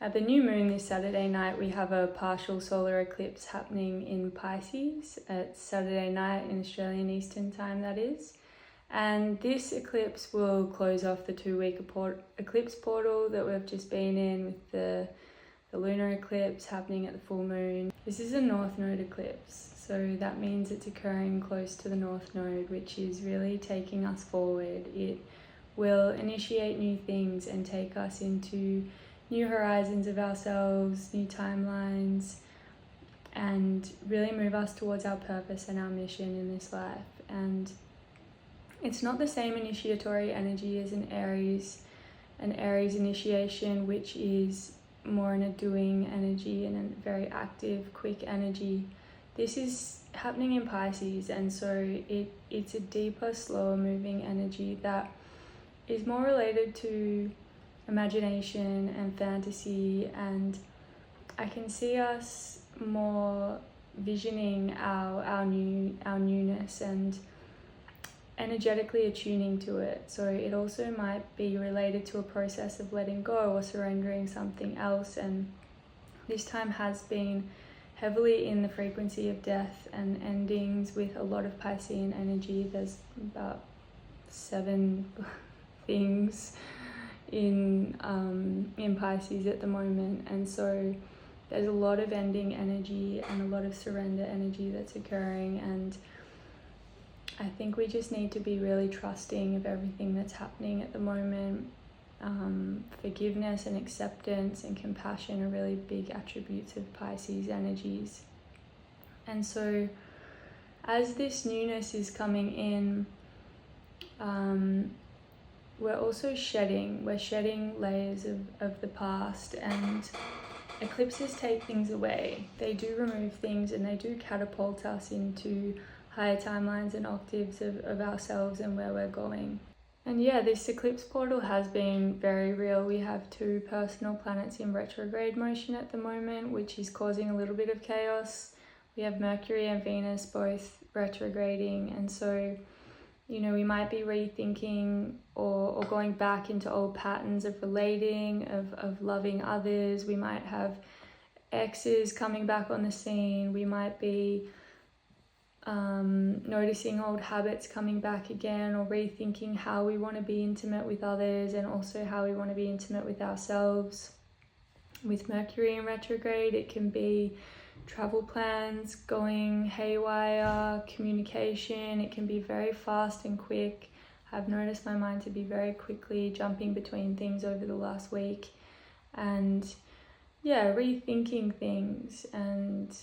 At the new moon this Saturday night, we have a partial solar eclipse happening in Pisces. It's Saturday night in Australian Eastern Time, that is. And this eclipse will close off the 2-week eclipse portal that we've just been in with the lunar eclipse happening at the full moon. This is a north node eclipse, so that means it's occurring close to the north node, which is really taking us forward. It will initiate new things and take us into new horizons of ourselves, new timelines, and really move us towards our purpose and our mission in this life. And it's not the same initiatory energy as an Aries initiation, which is more in a doing energy and a very active, quick energy. This is happening in Pisces, and so it's a deeper, slower moving energy that is more related to imagination and fantasy, and I can see us more visioning our newness and energetically attuning to it. So it also might be related to a process of letting go or surrendering something else, and this time has been heavily in the frequency of death and endings with a lot of Piscean energy. There's about 7 things in Pisces at the moment, and so there's a lot of ending energy and a lot of surrender energy that's occurring, and I think we just need to be really trusting of everything that's happening at the moment. Forgiveness and acceptance and compassion are really big attributes of Pisces energies. And so as this newness is coming in, we're also shedding layers of the past, and eclipses take things away. They do remove things, and they do catapult us into higher timelines and octaves of ourselves and where we're going. And yeah, this eclipse portal has been very real. We have 2 personal planets in retrograde motion at the moment, which is causing a little bit of chaos. We have Mercury and Venus both retrograding, and so we might be rethinking or going back into old patterns of relating, of loving others. We might have exes coming back on the scene. We might be noticing old habits coming back again, or rethinking how we want to be intimate with others and also how we want to be intimate with ourselves. With Mercury in retrograde, it can be travel plans going haywire, communication. It can be very fast and quick. I've noticed my mind to be very quickly jumping between things over the last week, and rethinking things and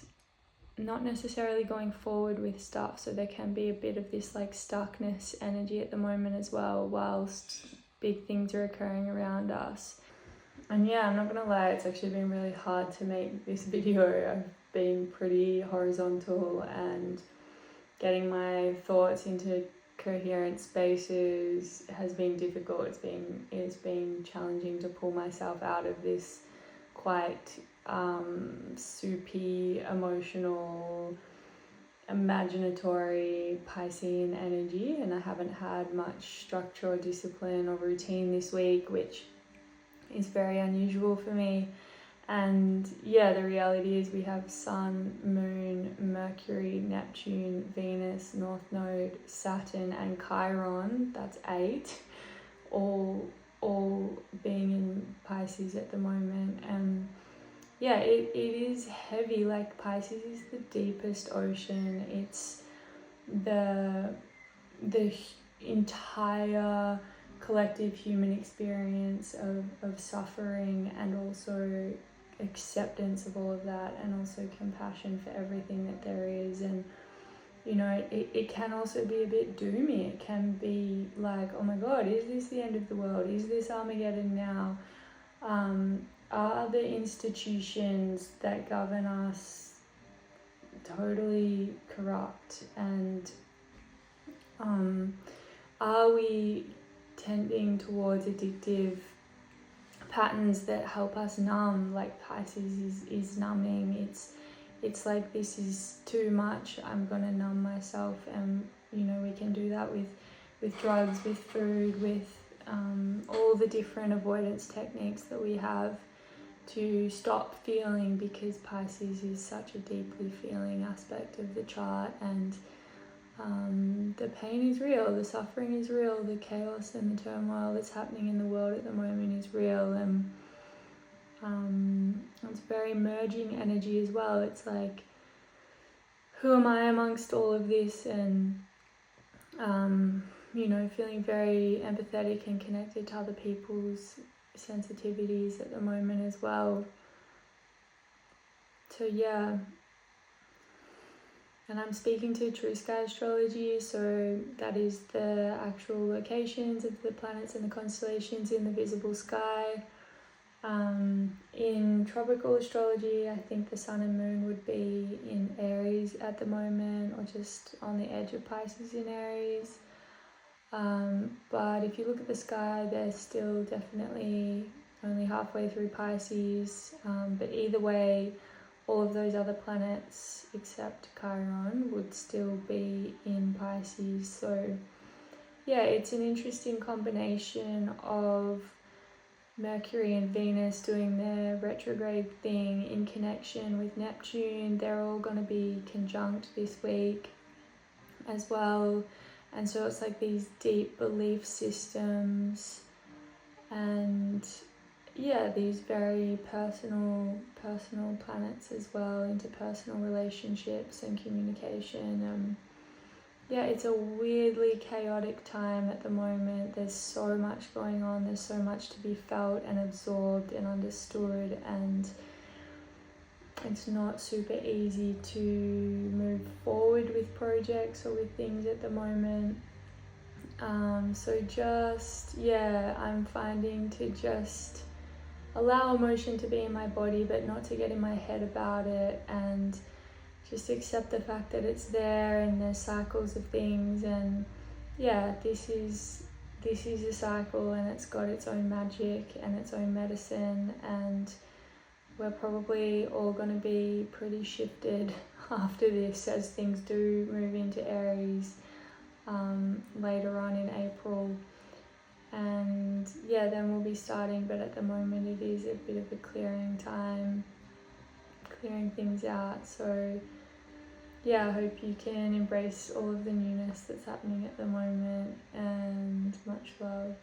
not necessarily going forward with stuff. So there can be a bit of this stuckness energy at the moment as well, whilst big things are occurring around us. And I'm not gonna lie, it's actually been really hard to make this video. I've been pretty horizontal, and getting my thoughts into coherent spaces has been difficult. It's been challenging to pull myself out of this quite soupy, emotional, imaginatory Piscean energy, and I haven't had much structure or discipline or routine this week, which is very unusual for me. And the reality is we have Sun, Moon, Mercury, Neptune, Venus, North Node, Saturn and Chiron, that's 8, all being in Pisces at the moment. And it is heavy. Pisces is the deepest ocean. It's the entire collective human experience of suffering, and also acceptance of all of that, and also compassion for everything that there is. And it can also be a bit doomy. It can be like, oh my god, is this the end of the world? Is this Armageddon now? Are the institutions that govern us totally corrupt? And are we tending towards addictive patterns that help us numb? Pisces is numbing. It's like, this is too much, I'm gonna numb myself. And we can do that with drugs, with food, with all the different avoidance techniques that we have. to stop feeling, because Pisces is such a deeply feeling aspect of the chart, and the pain is real, the suffering is real, the chaos and the turmoil that's happening in the world at the moment is real, and it's very merging energy as well. It's like, who am I amongst all of this? And you know, feeling very empathetic and connected to other people's sensitivities at the moment as well. So yeah, and I'm speaking to True Sky Astrology, so that is the actual locations of the planets and the constellations in the visible sky. In tropical astrology, I think the sun and moon would be in Aries at the moment, or just on the edge of Pisces in Aries. But if you look at the sky, they're still definitely only halfway through Pisces. But either way, all of those other planets except Chiron would still be in Pisces. So yeah, it's an interesting combination of Mercury and Venus doing their retrograde thing in connection with Neptune. They're all going to be conjunct this week as well. And so it's like these deep belief systems and yeah, these very personal planets as well, interpersonal relationships and communication. Yeah, it's a weirdly chaotic time at the moment. There's so much going on, there's so much to be felt and absorbed and understood, and it's not super easy to move forward with projects or with things at the moment. So just, yeah, I'm finding to just allow emotion to be in my body, but not to get in my head about it, and just accept the fact that it's there and there's cycles of things. And yeah, this is a cycle, and it's got its own magic and its own medicine, and we're probably all going to be pretty shifted after this as things do move into Aries later on in April. And yeah, then we'll be starting, but at the moment it is a bit of a clearing time, clearing things out. So yeah, I hope you can embrace all of the newness that's happening at the moment, and much love.